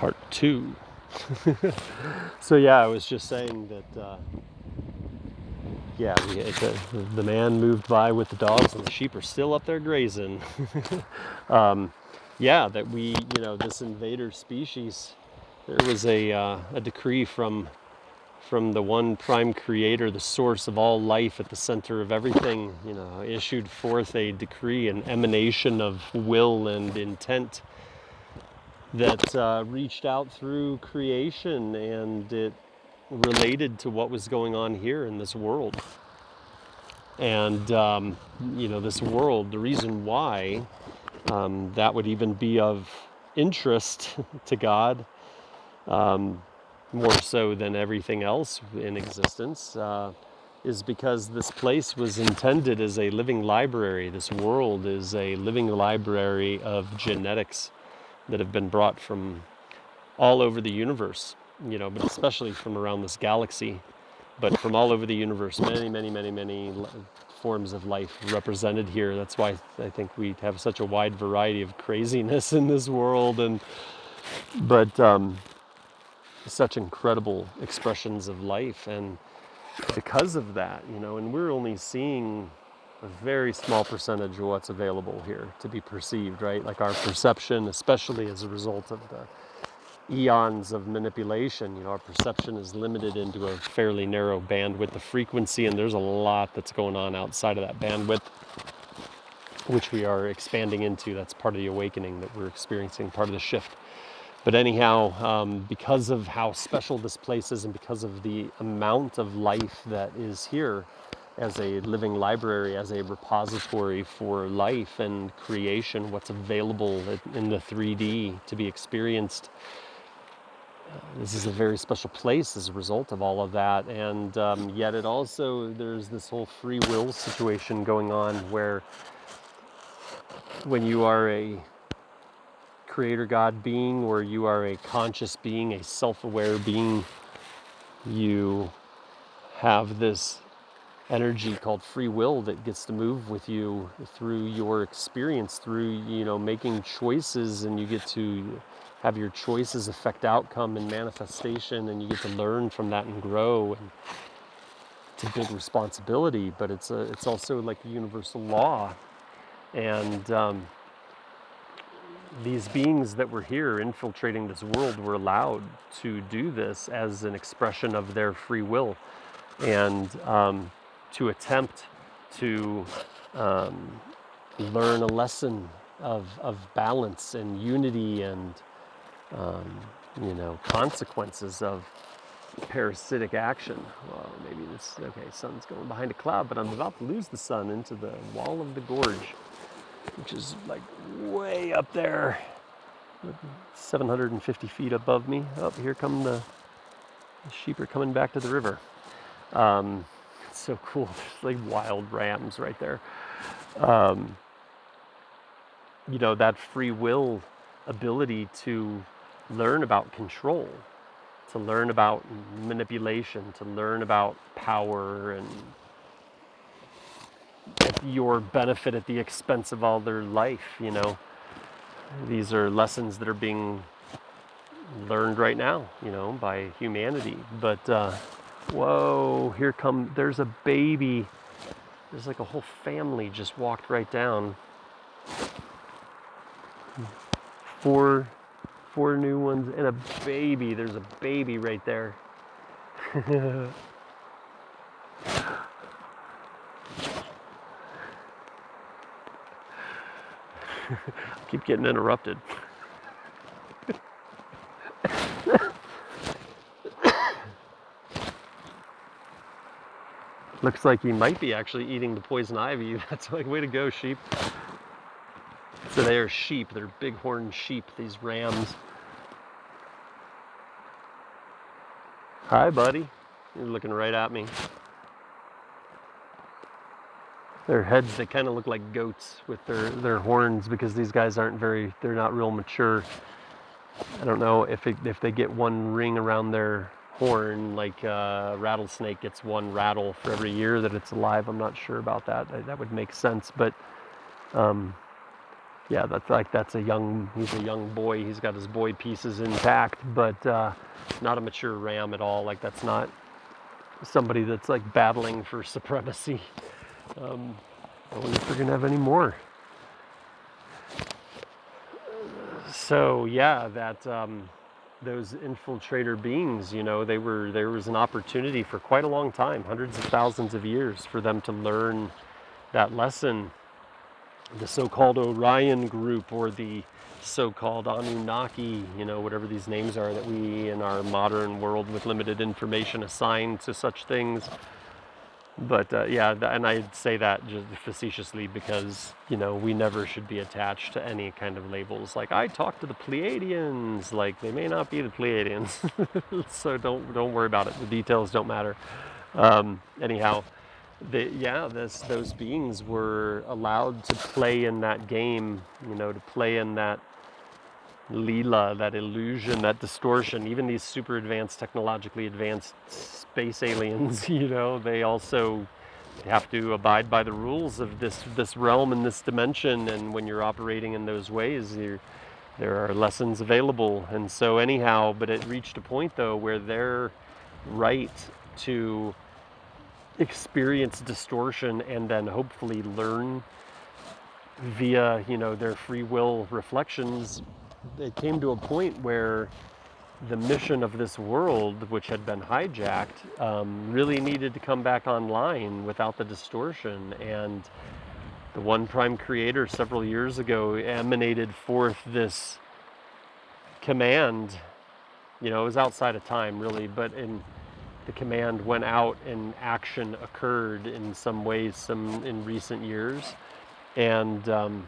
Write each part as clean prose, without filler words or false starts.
Part 2. So yeah, I was just saying that the man moved by with the dogs and the sheep are still up there grazing. That we, this invader species, there was a decree from the one prime creator, the source of all life at the center of everything, issued forth a decree, an emanation of will and intent that reached out through creation, and it related to what was going on here in this world. And, this world, the reason why that would even be of interest to God, more so than everything else in existence, is because this place was intended as a living library. This world is a living library of genetics that have been brought from all over the universe, but especially from around this galaxy, but from all over the universe, many forms of life represented here. That's why I think we have such a wide variety of craziness in this world, but such incredible expressions of life. And because of that, and we're only seeing a very small percentage of what's available here to be perceived, right? Like our perception, especially as a result of the eons of manipulation, our perception is limited into a fairly narrow bandwidth of frequency, and there's a lot that's going on outside of that bandwidth, which we are expanding into. That's part of the awakening that we're experiencing, part of the shift. But anyhow, because of how special this place is, and because of the amount of life that is here as a living library, as a repository for life and creation, what's available in the 3D to be experienced, this is a very special place as a result of all of that. And yet it also, there's this whole free will situation going on, where when you are a creator God being, or you are a conscious being, a self-aware being, you have this energy called free will that gets to move with you through your experience, through making choices, and you get to have your choices affect outcome and manifestation, and you get to learn from that and grow. And it's a big responsibility, but it's also like a universal law. And these beings that were here infiltrating this world were allowed to do this as an expression of their free will, and to attempt to learn a lesson of balance and unity, and consequences of parasitic action. Well, maybe sun's going behind a cloud, but I'm about to lose the sun into the wall of the gorge, which is like way up there, 750 feet above me. Oh, here come the sheep are coming back to the river. It's so cool. There's like wild rams right there. That free will ability to learn about control, to learn about manipulation, to learn about power, and at your benefit at the expense of all their life. These are lessons that are being learned right now, by humanity. But whoa, there's a baby. There's like a whole family just walked right down. Four new ones and a baby. There's a baby right there. Keep getting interrupted. Looks like he might be actually eating the poison ivy. That's like, way to go, sheep. So they are sheep. They're bighorn sheep, these rams. Hi, buddy. You're looking right at me. Their heads, they kind of look like goats with their horns, because these guys they're not real mature. I don't know if they get one ring around their horn, like a rattlesnake gets one rattle for every year that it's alive. I'm not sure about that. That would make sense, but Yeah, that's he's a young boy. He's got his boy pieces intact, but not a mature ram at all. Like, that's not somebody that's like battling for supremacy. I wonder if we're gonna have any more. So yeah, those infiltrator beings, there was an opportunity for quite a long time, hundreds of thousands of years, for them to learn that lesson. The so-called Orion Group, or the so-called Anunnaki, whatever these names are that we in our modern world with limited information assign to such things. But yeah, and I'd say that just facetiously because, we never should be attached to any kind of labels. Like, I talked to the Pleiadians, like, they may not be the Pleiadians. So don't worry about it. The details don't matter. Anyhow, those beings were allowed to play in that game, to play in that Leela, that illusion, that distortion. Even these super advanced, technologically advanced space aliens, they also have to abide by the rules of this realm and this dimension. And when you're operating in those ways, there are lessons available. And so anyhow, but it reached a point though where their right to experience distortion and then hopefully learn via, their free will reflections, it came to a point where the mission of this world, which had been hijacked, really needed to come back online without the distortion. And the One Prime Creator several years ago emanated forth this command. It was outside of time, really, but the command went out and action occurred in some ways, in recent years. And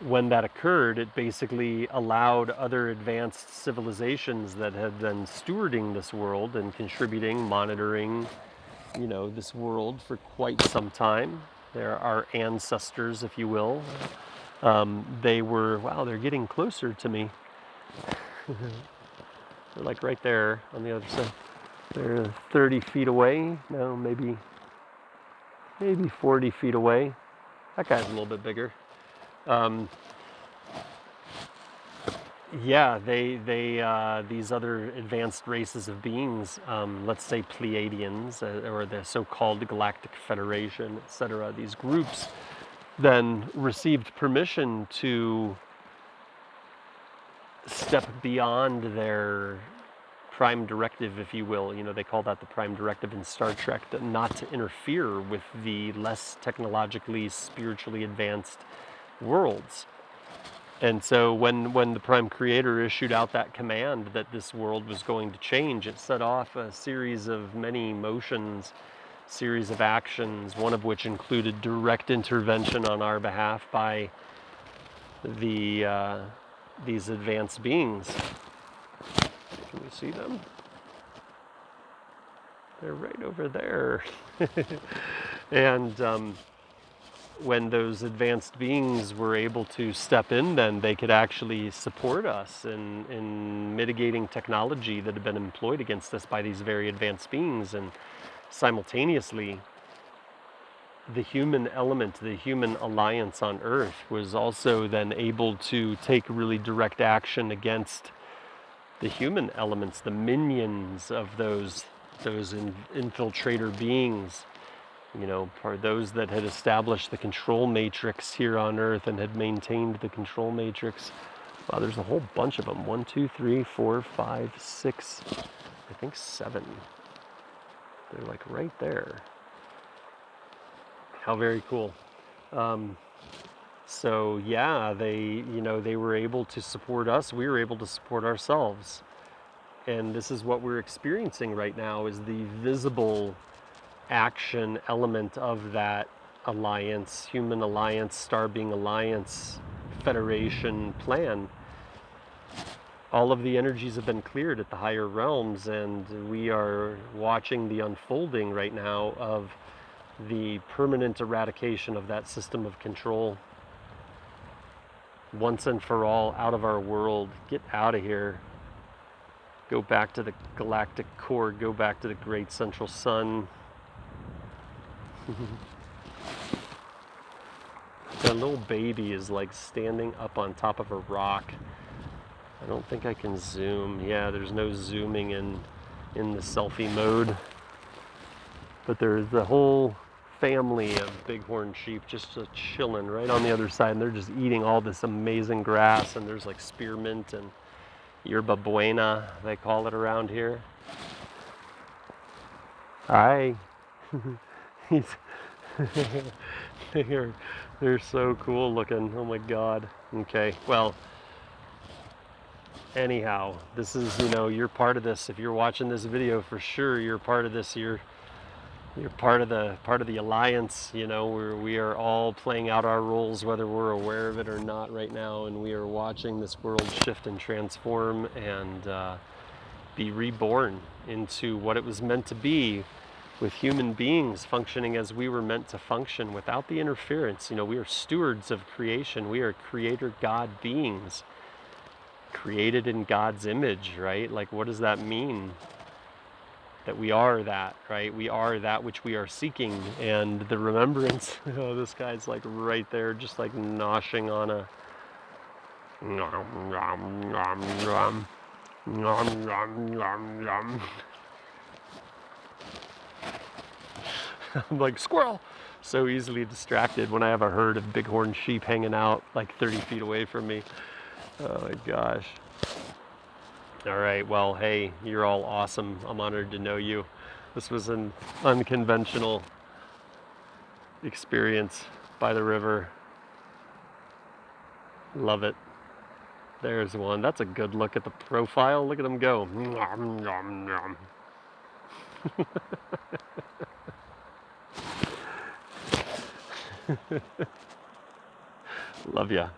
when that occurred, it basically allowed other advanced civilizations that had been stewarding this world and contributing, monitoring, this world for quite some time. They're our ancestors, if you will. They're getting closer to me. They're like right there on the other side. They're 30 feet away. No, maybe 40 feet away. That guy's a little bit bigger. Yeah, these other advanced races of beings, let's say Pleiadians, or the so-called Galactic Federation, etc. These groups then received permission to step beyond their prime directive, if you will. They call that the prime directive in Star Trek, not to interfere with the less technologically, spiritually advanced worlds. And so when the Prime Creator issued out that command that this world was going to change, it set off a series of many motions, series of actions, one of which included direct intervention on our behalf by these advanced beings. Can you see them? They're right over there. And when those advanced beings were able to step in, then they could actually support us in mitigating technology that had been employed against us by these very advanced beings. And simultaneously, the human element, the human alliance on Earth, was also then able to take really direct action against the human elements, the minions of those infiltrator beings. For those that had established the control matrix here on Earth and had maintained the control matrix. Wow, there's a whole bunch of them. 1, 2, 3, 4, 5, 6, I think 7. They're like right there. How very cool. So yeah, they were able to support us. We were able to support ourselves. And this is what we're experiencing right now, is the visible action element of that alliance, human alliance, star being alliance, federation plan. All of the energies have been cleared at the higher realms, and we are watching the unfolding right now of the permanent eradication of that system of control once and for all, out of our world. Get out of here. Go back to the galactic core, go back to the great central sun. That little baby is like standing up on top of a rock. I don't think I can zoom. Yeah, there's no zooming in the selfie mode. But there's the whole family of bighorn sheep just chilling right on the other side, and they're just eating all this amazing grass. And there's like spearmint and yerba buena, they call it around here. Hi. He's they're so cool looking. Oh my god. Okay, well, anyhow, this is, you're part of this. If you're watching this video, for sure you're part of this. You're part of the alliance. We are all playing out our roles, whether we're aware of it or not right now, and we are watching this world shift and transform and be reborn into what it was meant to be, with human beings functioning as we were meant to function without the interference. We are stewards of creation. We are creator God beings, created in God's image, right? Like, what does that mean? That we are that, right? We are that which we are seeking. And the remembrance, oh, this guy's like right there, just like noshing on a nom, nom, nom, nom, nom, nom, nom, nom. I'm like, squirrel! So easily distracted when I have a herd of bighorn sheep hanging out like 30 feet away from me. Oh my gosh. All right, well, hey, you're all awesome. I'm honored to know you. This was an unconventional experience by the river. Love it. There's one. That's a good look at the profile. Look at them go. Nom, nom, nom. Love ya.